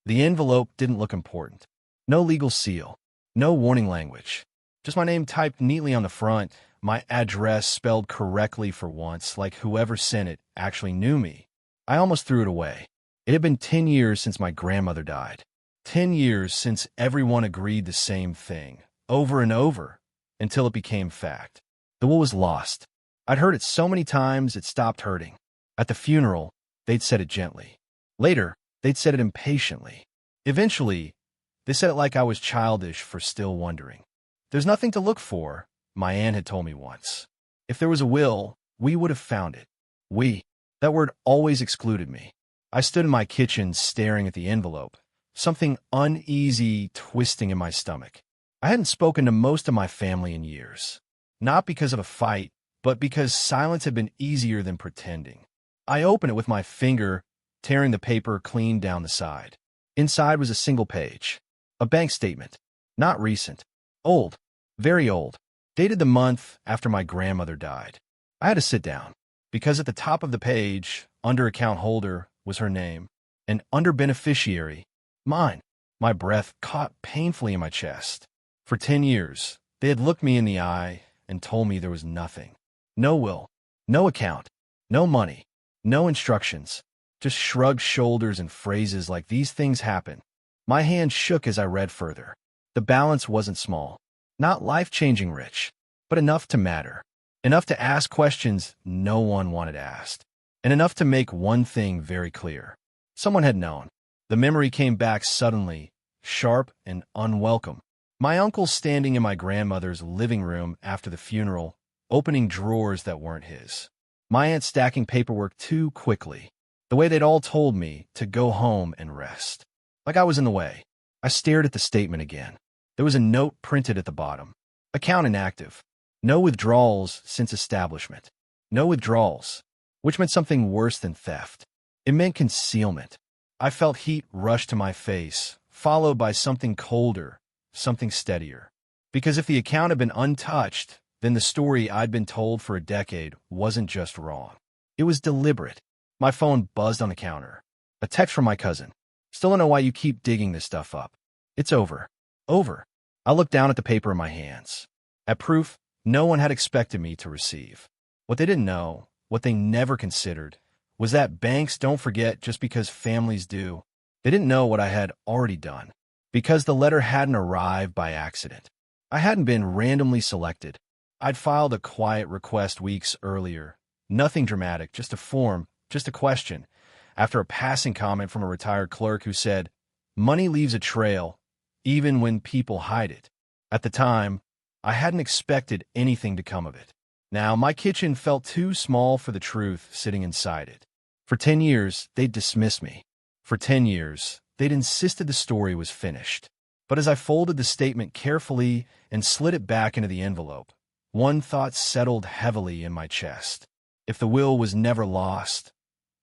The envelope didn't look important. No legal seal. No warning language. Just my name typed neatly on the front, my address spelled correctly for once, like whoever sent it actually knew me. I almost threw it away. It had been 10 years since my grandmother died. 10 years since everyone agreed the same thing, over and over, until it became fact. The will was lost. I'd heard it so many times it stopped hurting. At the funeral, they'd said it gently. Later, they'd said it impatiently. Eventually, they said it like I was childish for still wondering. There's nothing to look for, my aunt had told me once. If there was a will, we would have found it. We. That word always excluded me. I stood in my kitchen staring at the envelope, something uneasy twisting in my stomach. I hadn't spoken to most of my family in years. Not because of a fight, but because silence had been easier than pretending. I opened it with my finger, tearing the paper clean down the side. Inside was a single page. A bank statement. Not recent. Old. Very old. Dated the month after my grandmother died. I had to sit down, because at the top of the page, under account holder, was her name, and under beneficiary, mine. My breath caught painfully in my chest. For 10 years, they had looked me in the eye and told me there was nothing. No will, no account, no money, no instructions, just shrugged shoulders and phrases like these things happen. My hand shook as I read further. The balance wasn't small, not life-changing rich, but enough to matter, enough to ask questions no one wanted asked, and enough to make one thing very clear. Someone had known. The memory came back suddenly, sharp and unwelcome. My uncle standing in my grandmother's living room after the funeral, opening drawers that weren't his. My aunt stacking paperwork too quickly, the way they'd all told me to go home and rest. Like I was in the way. I stared at the statement again. There was a note printed at the bottom. Account inactive. No withdrawals since establishment. No withdrawals, which meant something worse than theft. It meant concealment. I felt heat rush to my face, followed by something colder, something steadier. Because if the account had been untouched, then the story I'd been told for a decade wasn't just wrong. It was deliberate. My phone buzzed on the counter. A text from my cousin. Still don't know why you keep digging this stuff up. It's over. Over. I looked down at the paper in my hands. At proof no one had expected me to receive. What they didn't know, what they never considered, was that banks don't forget just because families do. They didn't know what I had already done. Because the letter hadn't arrived by accident. I hadn't been randomly selected. I'd filed a quiet request weeks earlier. Nothing dramatic, just a form, just a question, after a passing comment from a retired clerk who said, "Money leaves a trail, even when people hide it." At the time, I hadn't expected anything to come of it. Now, my kitchen felt too small for the truth sitting inside it. For 10 years, they'd dismissed me. For 10 years, they'd insisted the story was finished. But as I folded the statement carefully and slid it back into the envelope, one thought settled heavily in my chest. If the will was never lost,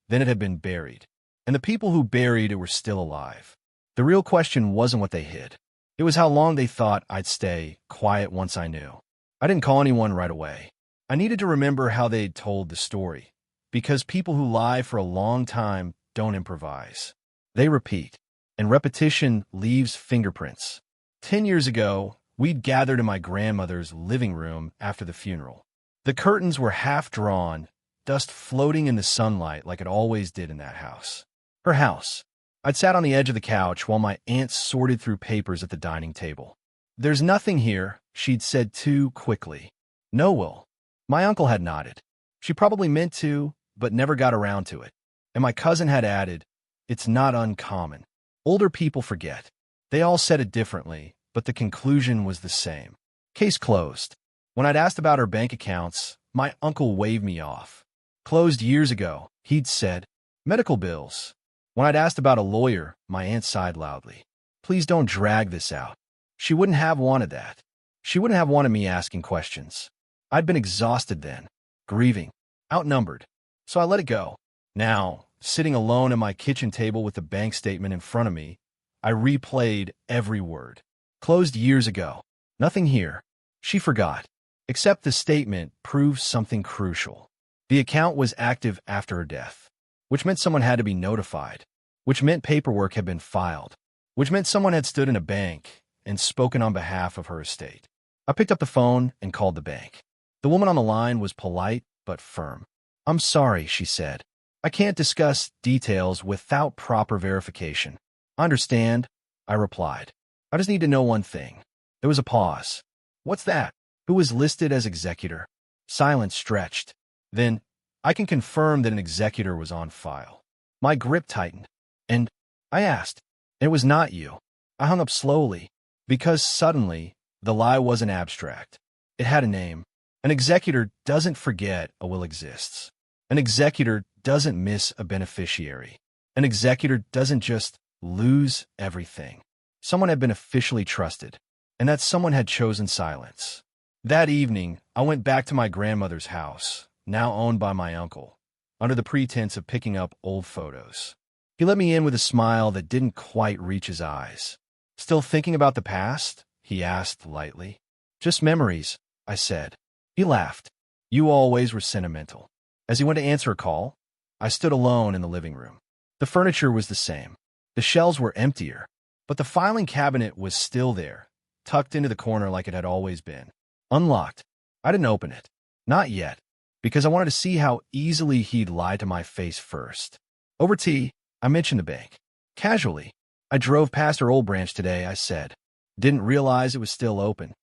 then it had been buried. And the people who buried it were still alive. The real question wasn't what they hid. It was how long they thought I'd stay quiet once I knew. I didn't call anyone right away. I needed to remember how they'd told the story, because people who lie for a long time don't improvise. They repeat, and repetition leaves fingerprints. 10 years ago, we'd gathered in my grandmother's living room after the funeral. The curtains were half drawn, dust floating in the sunlight like it always did in that house. Her house. I'd sat on the edge of the couch while my aunt sorted through papers at the dining table. "There's nothing here," she'd said too quickly. "No will." My uncle had nodded. She probably meant to, but never got around to it. And my cousin had added, "It's not uncommon. Older people forget." They all said it differently, but the conclusion was the same. Case closed. When I'd asked about her bank accounts, my uncle waved me off. "Closed years ago," he'd said. "Medical bills." When I'd asked about a lawyer, my aunt sighed loudly. "Please don't drag this out." She wouldn't have wanted that. She wouldn't have wanted me asking questions. I'd been exhausted then, grieving, outnumbered. So I let it go. Now, sitting alone at my kitchen table with the bank statement in front of me, I replayed every word. Closed years ago. Nothing here. She forgot. Except the statement proved something crucial. The account was active after her death, which meant someone had to be notified, which meant paperwork had been filed, which meant someone had stood in a bank and spoken on behalf of her estate. I picked up the phone and called the bank. The woman on the line was polite but firm. "I'm sorry," she said. "I can't discuss details without proper verification." "I understand," I replied. "I just need to know one thing." There was a pause. "What's that? Who was listed as executor?" Silence stretched. Then, "I can confirm that an executor was on file." My grip tightened. "And?" I asked. "It was not you." I hung up slowly, because suddenly, the lie wasn't abstract. It had a name. An executor doesn't forget a will exists. An executor doesn't miss a beneficiary. An executor doesn't just lose everything. Someone had been officially trusted, and that someone had chosen silence. That evening, I went back to my grandmother's house, now owned by my uncle, under the pretense of picking up old photos. He let me in with a smile that didn't quite reach his eyes. "Still thinking about the past?" he asked lightly. "Just memories," I said. He laughed. "You always were sentimental." As he went to answer a call, I stood alone in the living room. The furniture was the same. The shelves were emptier, but the filing cabinet was still there, tucked into the corner like it had always been. Unlocked. I didn't open it. Not yet, because I wanted to see how easily he'd lie to my face first. Over tea, I mentioned the bank. Casually. "I drove past her old branch today," I said. "Didn't realize it was still open."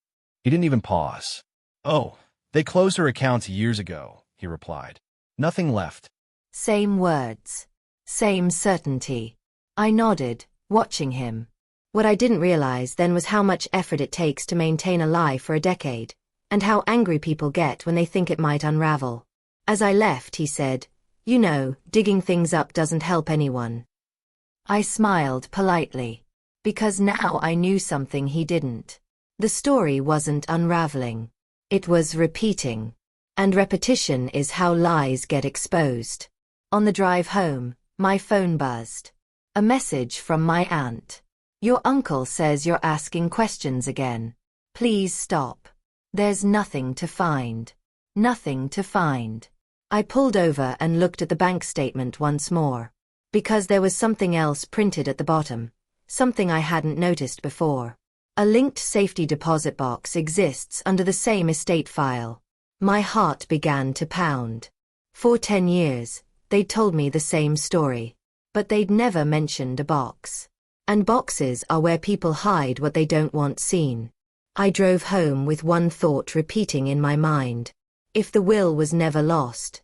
He didn't even pause. "Oh, they closed her accounts years ago," he replied. "Nothing left." Same words. Same certainty. I nodded, watching him. What I didn't realize then was how much effort it takes to maintain a lie for a decade, and how angry people get when they think it might unravel. As I left, he said, "You know, digging things up doesn't help anyone." I smiled politely, because now I knew something he didn't. The story wasn't unraveling. It was repeating. And repetition is how lies get exposed. On the drive home, my phone buzzed. A message from my aunt. "Your uncle says you're asking questions again. Please stop. There's nothing to find." Nothing to find. I pulled over and looked at the bank statement once more. Because there was something else printed at the bottom. Something I hadn't noticed before. A linked safety deposit box exists under the same estate file. My heart began to pound. For 10 years, they'd told me the same story. But they'd never mentioned a box. And boxes are where people hide what they don't want seen. I drove home with one thought repeating in my mind. If the will was never lost,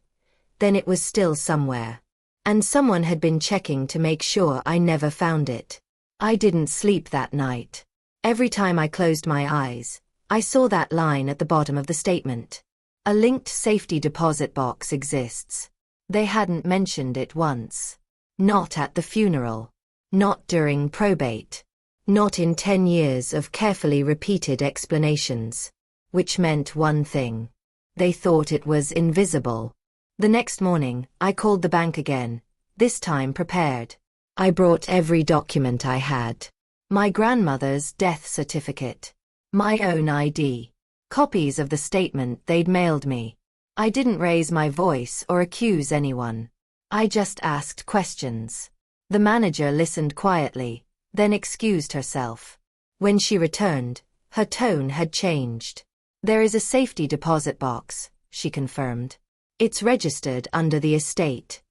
then it was still somewhere. And someone had been checking to make sure I never found it. I didn't sleep that night. Every time I closed my eyes, I saw that line at the bottom of the statement. A linked safety deposit box exists. They hadn't mentioned it once. Not at the funeral. Not during probate. Not in 10 years of carefully repeated explanations. Which meant one thing. They thought it was invisible. The next morning, I called the bank again, this time prepared. I brought every document I had. My grandmother's death certificate. My own ID. Copies of the statement they'd mailed me. I didn't raise my voice or accuse anyone. I just asked questions. The manager listened quietly, then excused herself. When she returned, her tone had changed. "There is a safety deposit box," she confirmed. "It's registered under the estate."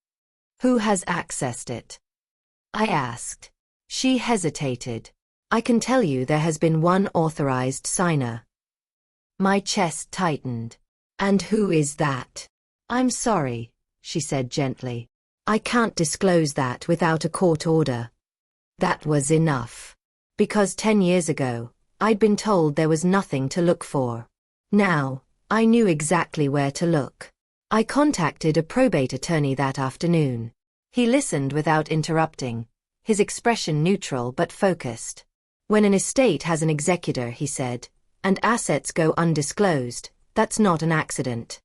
"Who has accessed it?" I asked. She hesitated. "I can tell you there has been one authorized signer." My chest tightened. "And who is that?" "I'm sorry," she said gently. "I can't disclose that without a court order." That was enough. Because 10 years ago, I'd been told there was nothing to look for. Now, I knew exactly where to look. I contacted a probate attorney that afternoon. He listened without interrupting, his expression neutral but focused. "When an estate has an executor," he said, "and assets go undisclosed, that's not an accident."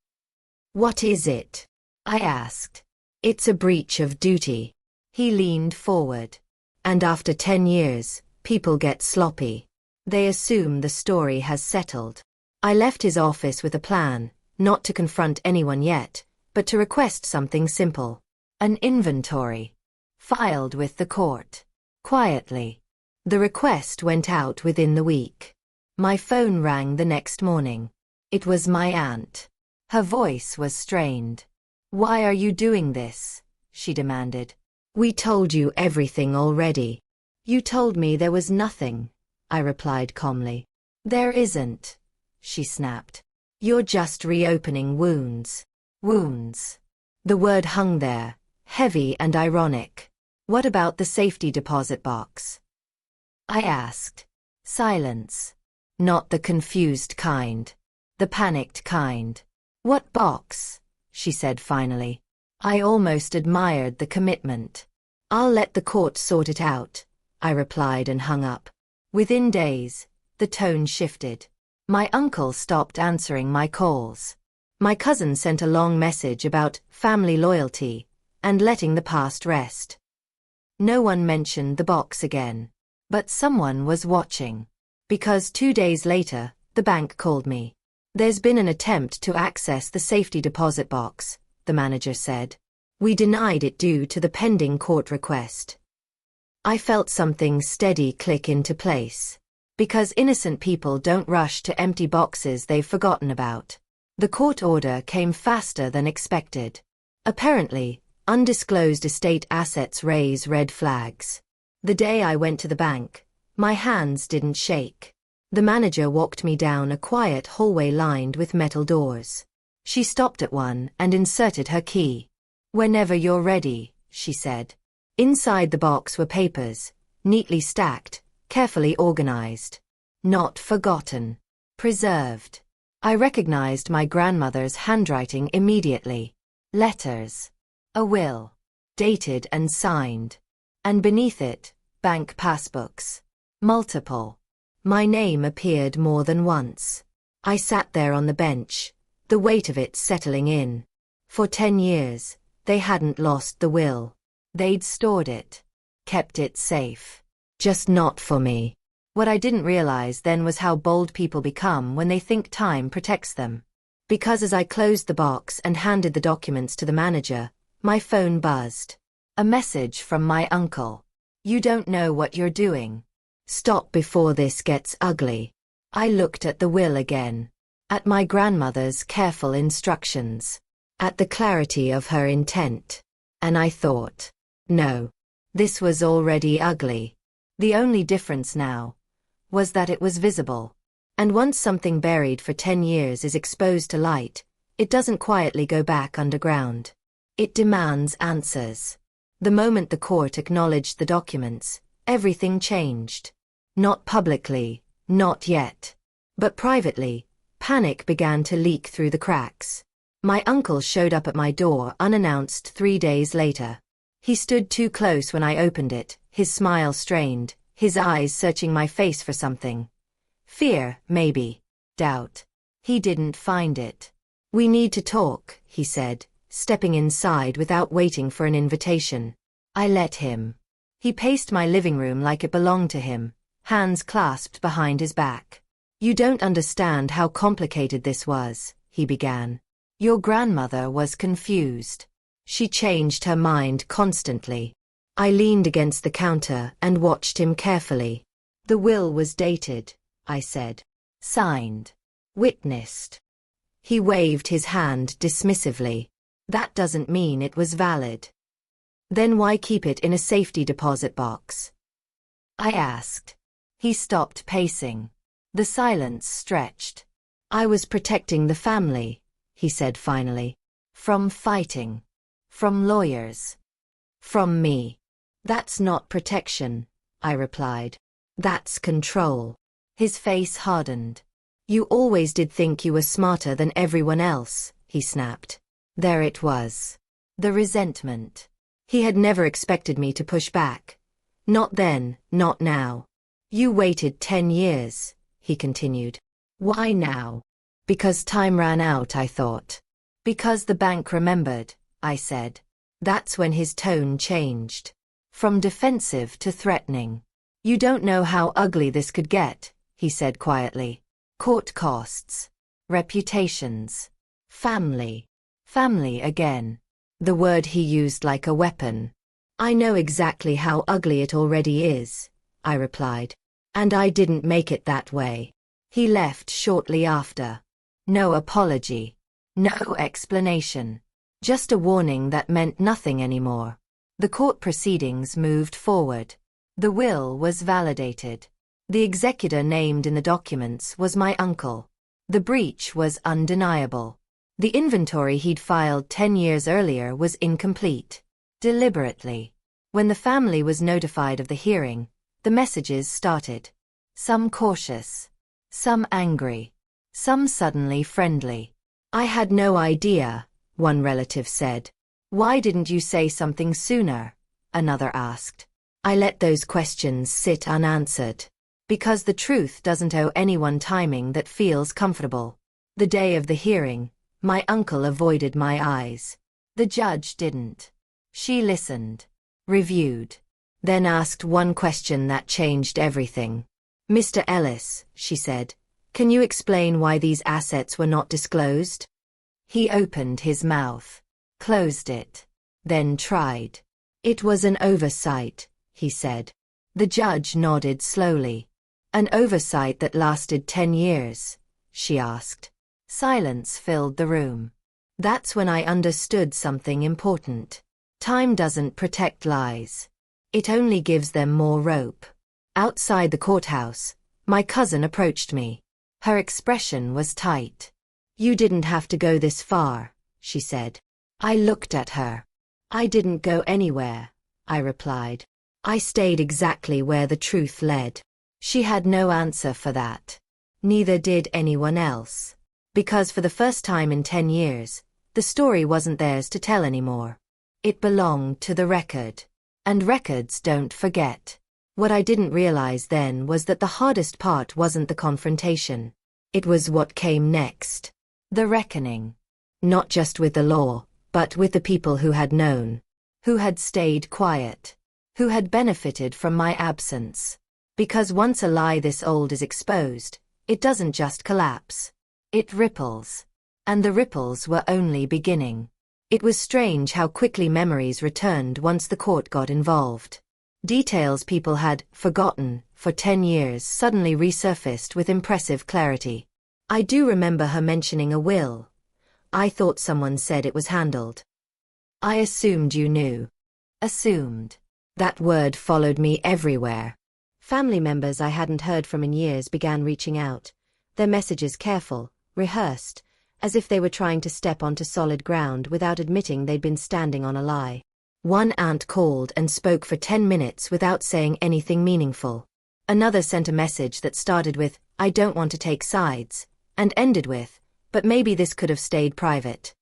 "What is it?" I asked. "It's a breach of duty." He leaned forward. "And after 10 years, people get sloppy. They assume the story has settled." I left his office with a plan, not to confront anyone yet, but to request something simple. An inventory. Filed with the court. Quietly. The request went out within the week. My phone rang the next morning. It was my aunt. Her voice was strained. "Why are you doing this?" she demanded. "We told you everything already." "You told me there was nothing," I replied calmly. "There isn't," she snapped. "You're just reopening wounds." Wounds. The word hung there, heavy and ironic. "What about the safety deposit box?" I asked. Silence. Not the confused kind. The panicked kind. "What box?" she said finally. I almost admired the commitment. "I'll let the court sort it out," I replied and hung up. Within days, the tone shifted. My uncle stopped answering my calls. My cousin sent a long message about family loyalty and letting the past rest. No one mentioned the box again. But someone was watching. Because 2 days later, the bank called me. "There's been an attempt to access the safety deposit box," the manager said. "We denied it due to the pending court request." I felt something steady click into place. Because innocent people don't rush to empty boxes they've forgotten about. The court order came faster than expected. Apparently, undisclosed estate assets raise red flags. The day I went to the bank, my hands didn't shake. The manager walked me down a quiet hallway lined with metal doors. She stopped at one and inserted her key. "Whenever you're ready," she said. Inside the box were papers, neatly stacked, carefully organized. Not forgotten. Preserved. I recognized my grandmother's handwriting immediately. Letters. A will. Dated and signed. And beneath it, bank passbooks. Multiple. My name appeared more than once. I sat there on the bench, the weight of it settling in. For 10 years, they hadn't lost the will. They'd stored it. Kept it safe. Just not for me. What I didn't realize then was how bold people become when they think time protects them. Because as I closed the box and handed the documents to the manager, my phone buzzed. A message from my uncle. "You don't know what you're doing. Stop before this gets ugly." I looked at the will again. At my grandmother's careful instructions. At the clarity of her intent. And I thought, no. This was already ugly. The only difference now was that it was visible. And once something buried for 10 years is exposed to light, it doesn't quietly go back underground. It demands answers. The moment the court acknowledged the documents, everything changed. Not publicly, not yet. But privately, panic began to leak through the cracks. My uncle showed up at my door unannounced 3 days later. He stood too close when I opened it, his smile strained, his eyes searching my face for something. Fear, maybe. Doubt. He didn't find it. "We need to talk," he said, stepping inside without waiting for an invitation. I let him. He paced my living room like it belonged to him, hands clasped behind his back. "You don't understand how complicated this was," he began. "Your grandmother was confused. She changed her mind constantly." I leaned against the counter and watched him carefully. "The will was dated," I said. "Signed. Witnessed." He waved his hand dismissively. "That doesn't mean it was valid." "Then why keep it in a safety deposit box?" I asked. He stopped pacing. The silence stretched. "I was protecting the family," he said finally. "From fighting. From lawyers. From me." "That's not protection," I replied. "That's control." His face hardened. "You always did think you were smarter than everyone else," he snapped. There it was. The resentment. He had never expected me to push back. Not then, not now. "You waited 10 years, he continued. "Why now?" "Because time ran out," I thought. "Because the bank remembered," I said. That's when his tone changed. From defensive to threatening. "You don't know how ugly this could get," he said quietly. "Court costs. Reputations. Family. Family again." The word he used like a weapon. I know exactly how ugly it already is, I replied. And I didn't make it that way. He left shortly after. No apology. No explanation. Just a warning that meant nothing anymore. The court proceedings moved forward. The will was validated. The executor named in the documents was my uncle. The breach was undeniable. The inventory he'd filed 10 years earlier was incomplete. Deliberately. When the family was notified of the hearing, the messages started. Some cautious. Some angry. Some suddenly friendly. I had no idea, one relative said. Why didn't you say something sooner? Another asked. I let those questions sit unanswered. Because the truth doesn't owe anyone timing that feels comfortable. The day of the hearing, my uncle avoided my eyes. The judge didn't. She listened. Reviewed. Then asked one question that changed everything. Mr. Ellis, she said, can you explain why these assets were not disclosed? He opened his mouth. Closed it. Then tried. It was an oversight, he said. The judge nodded slowly. An oversight that lasted 10 years, she asked. Silence filled the room. That's when I understood something important. Time doesn't protect lies. It only gives them more rope. Outside the courthouse, my cousin approached me. Her expression was tight. You didn't have to go this far, she said. I looked at her. I didn't go anywhere, I replied. I stayed exactly where the truth led. She had no answer for that. Neither did anyone else. Because for the first time in 10 years, the story wasn't theirs to tell anymore. It belonged to the record. And records don't forget. What I didn't realize then was that the hardest part wasn't the confrontation. It was what came next. The reckoning. Not just with the law, but with the people who had known. Who had stayed quiet. Who had benefited from my absence. Because once a lie this old is exposed, it doesn't just collapse. It ripples. And the ripples were only beginning. It was strange how quickly memories returned once the court got involved. Details people had forgotten for 10 years suddenly resurfaced with impressive clarity. I do remember her mentioning a will. I thought someone said it was handled. I assumed you knew. Assumed. That word followed me everywhere. Family members I hadn't heard from in years began reaching out, their messages careful, rehearsed, as if they were trying to step onto solid ground without admitting they'd been standing on a lie. One aunt called and spoke for 10 minutes without saying anything meaningful. Another sent a message that started with, I don't want to take sides, and ended with, but maybe this could have stayed private.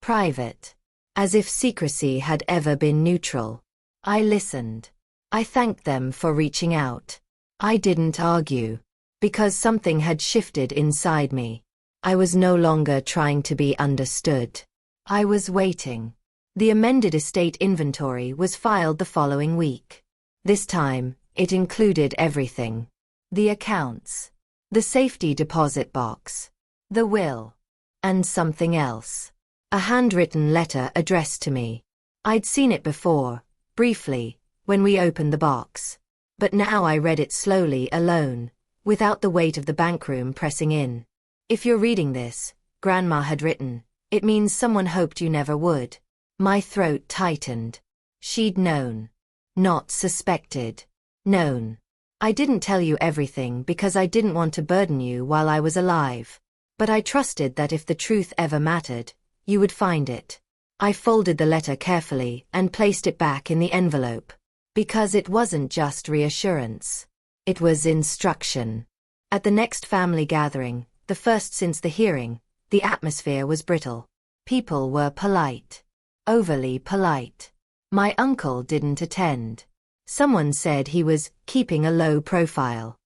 Private. As if secrecy had ever been neutral. I listened. I thanked them for reaching out. I didn't argue. Because something had shifted inside me. I was no longer trying to be understood. I was waiting. The amended estate inventory was filed the following week. This time, it included everything. The accounts. The safety deposit box. The will. And something else. A handwritten letter addressed to me. I'd seen it before, briefly, when we opened the box. But now I read it slowly alone, without the weight of the bankroom pressing in. If you're reading this, Grandma had written, it means someone hoped you never would. My throat tightened. She'd known. Not suspected. Known. I didn't tell you everything because I didn't want to burden you while I was alive. But I trusted that if the truth ever mattered, you would find it. I folded the letter carefully and placed it back in the envelope. Because it wasn't just reassurance. It was instruction. At the next family gathering, the first since the hearing, the atmosphere was brittle. People were polite. Overly polite. My uncle didn't attend. Someone said he was keeping a low profile.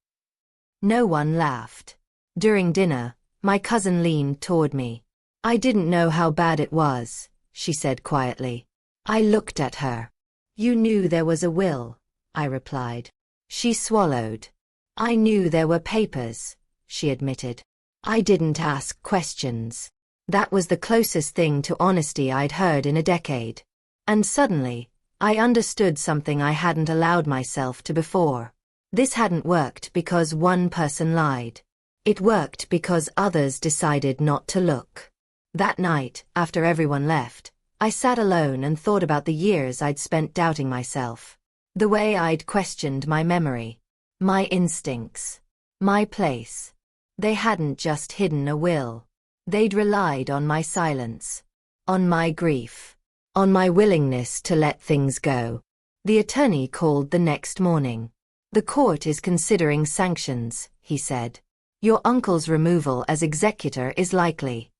No one laughed. During dinner, my cousin leaned toward me. I didn't know how bad it was, she said quietly. I looked at her. You knew there was a will, I replied. She swallowed. I knew there were papers, she admitted. I didn't ask questions. That was the closest thing to honesty I'd heard in a decade. And suddenly, I understood something I hadn't allowed myself to before. This hadn't worked because one person lied. It worked because others decided not to look. That night, after everyone left, I sat alone and thought about the years I'd spent doubting myself. The way I'd questioned my memory, my instincts, my place. They hadn't just hidden a will. They'd relied on my silence, on my grief, on my willingness to let things go. The attorney called the next morning. "The court is considering sanctions," he said. "Your uncle's removal as executor is likely."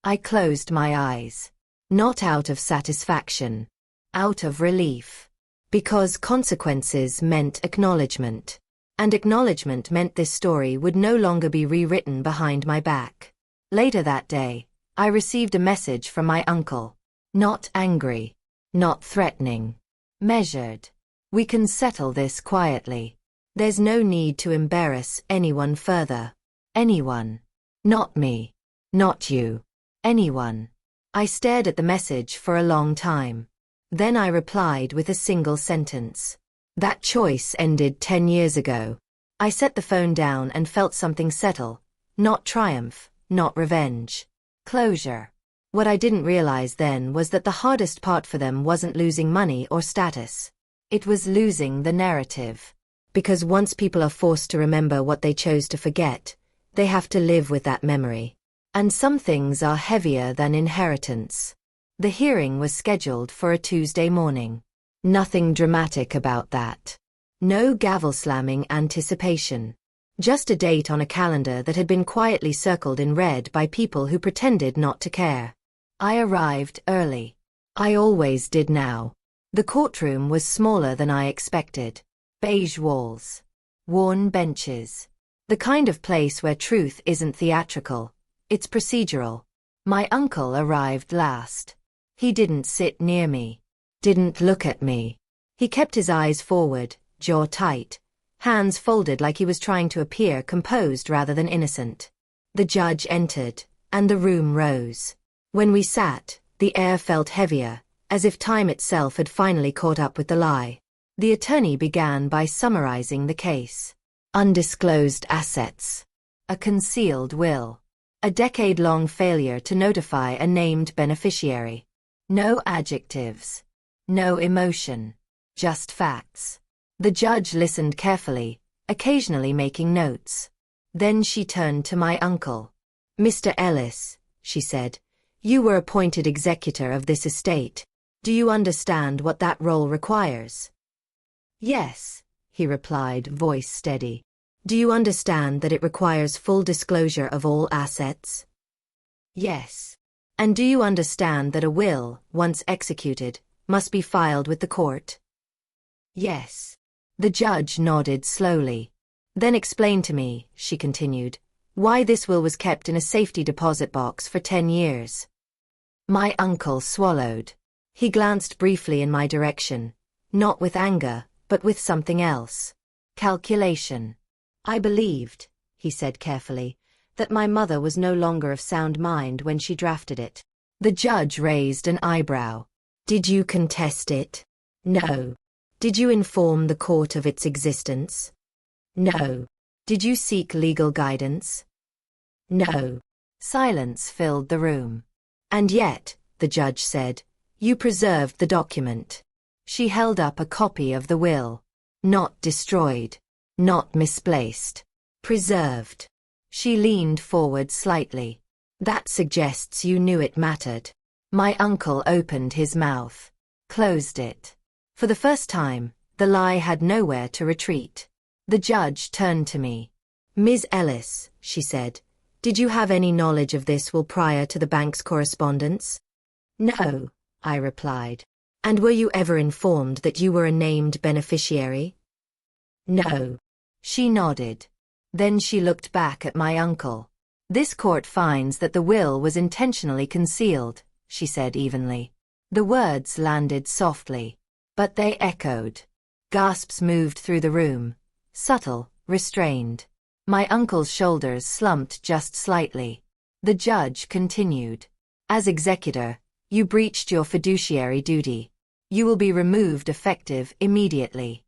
I closed my eyes. Not out of satisfaction. Out of relief. Because consequences meant acknowledgement. And acknowledgement meant this story would no longer be rewritten behind my back. Later that day, I received a message from my uncle. Not angry. Not threatening. Measured. "We can settle this quietly. There's no need to embarrass anyone further. Anyone. Not me. Not you. Anyone." I stared at the message for a long time. Then I replied with a single sentence. "That choice ended 10 years ago." I set the phone down and felt something settle. Not triumph, not revenge. Closure. What I didn't realize then was that the hardest part for them wasn't losing money or status. It was losing the narrative. Because once people are forced to remember what they chose to forget, they have to live with that memory. And some things are heavier than inheritance. The hearing was scheduled for a Tuesday morning. Nothing dramatic about that. No gavel-slamming anticipation. Just a date on a calendar that had been quietly circled in red by people who pretended not to care. I arrived early. I always did now. The courtroom was smaller than I expected. Beige walls. Worn benches. The kind of place where truth isn't theatrical. It's procedural. My uncle arrived last. He didn't sit near me. Didn't look at me. He kept his eyes forward, jaw tight, hands folded like he was trying to appear composed rather than innocent. The judge entered, and the room rose. When we sat, the air felt heavier, as if time itself had finally caught up with the lie. The attorney began by summarizing the case. Undisclosed assets. A concealed will. A decade-long failure to notify a named beneficiary. No adjectives. No emotion. Just facts. The judge listened carefully, occasionally making notes. Then she turned to my uncle. "Mr. Ellis," she said, "you were appointed executor of this estate. Do you understand what that role requires?" "Yes," he replied, voice steady. "Do you understand that it requires full disclosure of all assets?" "Yes." "And do you understand that a will, once executed, must be filed with the court?" "Yes." The judge nodded slowly. "Then explain to me," she continued, "why this will was kept in a safety deposit box for 10 years. My uncle swallowed. He glanced briefly in my direction, not with anger, but with something else. Calculation. "I believed," he said carefully, "that my mother was no longer of sound mind when she drafted it." The judge raised an eyebrow. "Did you contest it?" "No." "Did you inform the court of its existence?" "No." "Did you seek legal guidance?" "No." Silence filled the room. "And yet," the judge said, "you preserved the document." She held up a copy of the will. "Not destroyed. Not misplaced. Preserved." She leaned forward slightly. "That suggests you knew it mattered." My uncle opened his mouth. Closed it. For the first time, the lie had nowhere to retreat. The judge turned to me. "Ms. Ellis," she said, "did you have any knowledge of this will prior to the bank's correspondence?" "No," I replied. "And were you ever informed that you were a named beneficiary?" "No." She nodded. Then she looked back at my uncle. "This court finds that the will was intentionally concealed," she said evenly. The words landed softly, but they echoed. Gasps moved through the room, subtle, restrained. My uncle's shoulders slumped just slightly. The judge continued. "As executor, you breached your fiduciary duty. You will be removed effective immediately.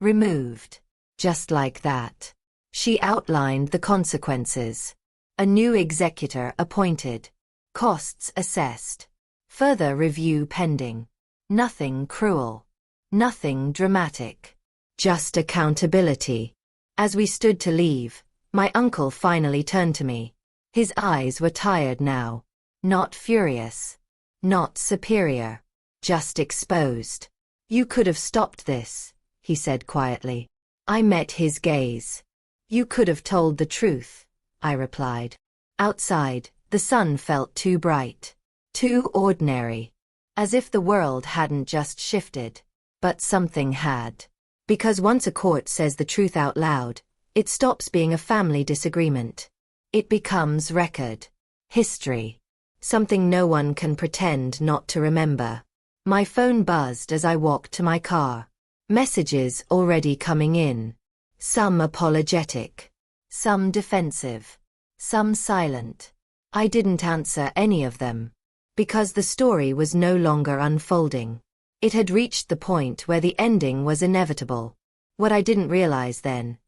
Removed. Just like that. She outlined the consequences. A new executor appointed. Costs assessed. Further review pending. Nothing cruel. Nothing dramatic. Just accountability. As we stood to leave, my uncle finally turned to me. His eyes were tired now. Not furious. Not superior. Just exposed. You could have stopped this, he said quietly. I met his gaze. You could have told the truth, I replied. Outside, the sun felt too bright. Too ordinary. As if the world hadn't just shifted. But something had. Because once a court says the truth out loud, it stops being a family disagreement. It becomes record. History. Something no one can pretend not to remember. My phone buzzed as I walked to my car. Messages already coming in. Some apologetic. Some defensive. Some silent. I didn't answer any of them. Because the story was no longer unfolding. It had reached the point where the ending was inevitable. What I didn't realize then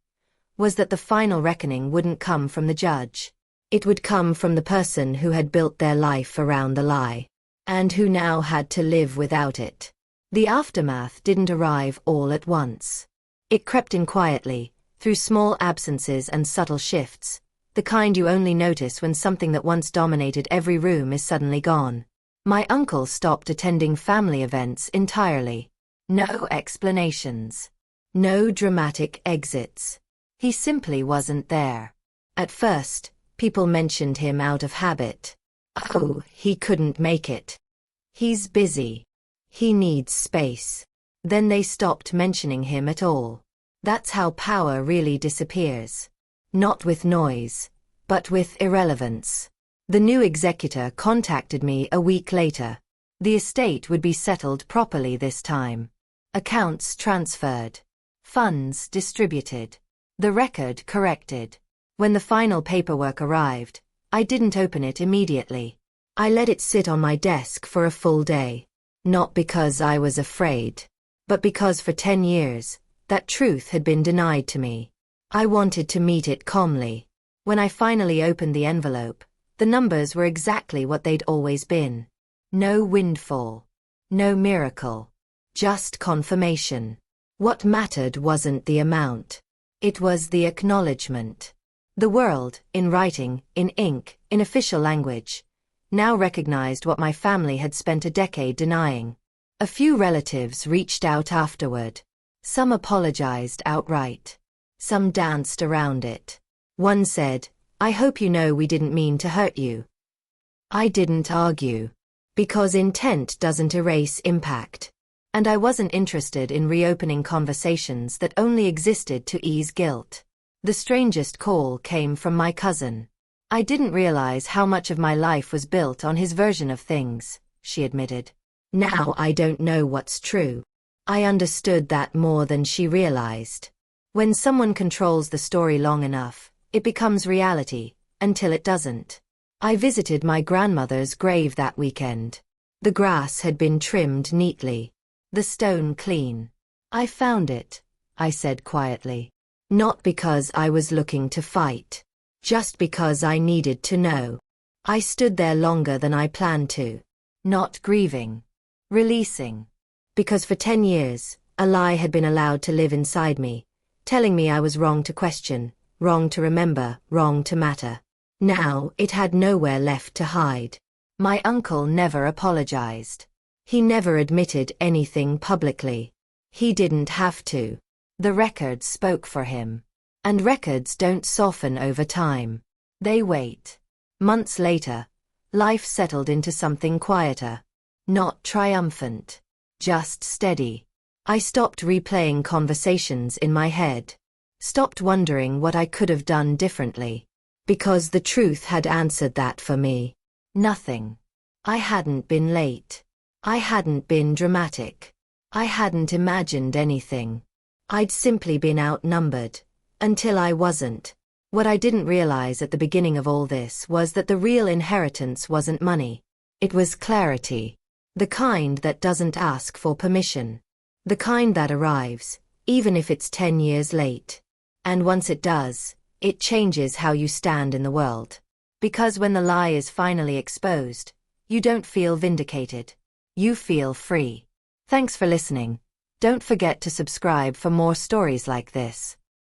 was that the final reckoning wouldn't come from the judge. It would come from the person who had built their life around the lie, and who now had to live without it. The aftermath didn't arrive all at once. It crept in quietly, through small absences and subtle shifts, the kind you only notice when something that once dominated every room is suddenly gone. My uncle stopped attending family events entirely. No explanations. No dramatic exits. He simply wasn't there. At first, people mentioned him out of habit. Oh, he couldn't make it. He's busy. He needs space. Then they stopped mentioning him at all. That's how power really disappears. Not with noise, but with irrelevance. The new executor contacted me a week later. The estate would be settled properly this time. Accounts transferred. Funds distributed. The record corrected. When the final paperwork arrived, I didn't open it immediately. I let it sit on my desk for a full day. Not because I was afraid, but because for 10 years, that truth had been denied to me. I wanted to meet it calmly. When I finally opened the envelope, the numbers were exactly what they'd always been. No windfall. No miracle. Just confirmation. What mattered wasn't the amount. It was the acknowledgement. The world, in writing, in ink, in official language, now recognized what my family had spent a decade denying. A few relatives reached out afterward. Some apologized outright. Some danced around it. One said, "I hope you know we didn't mean to hurt you." I didn't argue. Because intent doesn't erase impact. And I wasn't interested in reopening conversations that only existed to ease guilt. The strangest call came from my cousin. I didn't realize how much of my life was built on his version of things, she admitted. Now I don't know what's true. I understood that more than she realized. When someone controls the story long enough, it becomes reality, until it doesn't. I visited my grandmother's grave that weekend. The grass had been trimmed neatly. The stone clean. I found it, I said quietly. Not because I was looking to fight. Just because I needed to know. I stood there longer than I planned to. Not grieving. Releasing. Because for 10 years, a lie had been allowed to live inside me, telling me I was wrong to question, wrong to remember, wrong to matter. Now, it had nowhere left to hide. My uncle never apologized. He never admitted anything publicly. He didn't have to. The record spoke for him. And records don't soften over time. They wait. Months later, life settled into something quieter. Not triumphant. Just steady. I stopped replaying conversations in my head. Stopped wondering what I could have done differently. Because the truth had answered that for me. Nothing. I hadn't been late. I hadn't been dramatic. I hadn't imagined anything. I'd simply been outnumbered. Until I wasn't. What I didn't realize at the beginning of all this was that the real inheritance wasn't money. It was clarity. The kind that doesn't ask for permission. The kind that arrives, even if it's 10 years late. And once it does, it changes how you stand in the world. Because when the lie is finally exposed, you don't feel vindicated. You feel free. Thanks for listening. Don't forget to subscribe for more stories like this.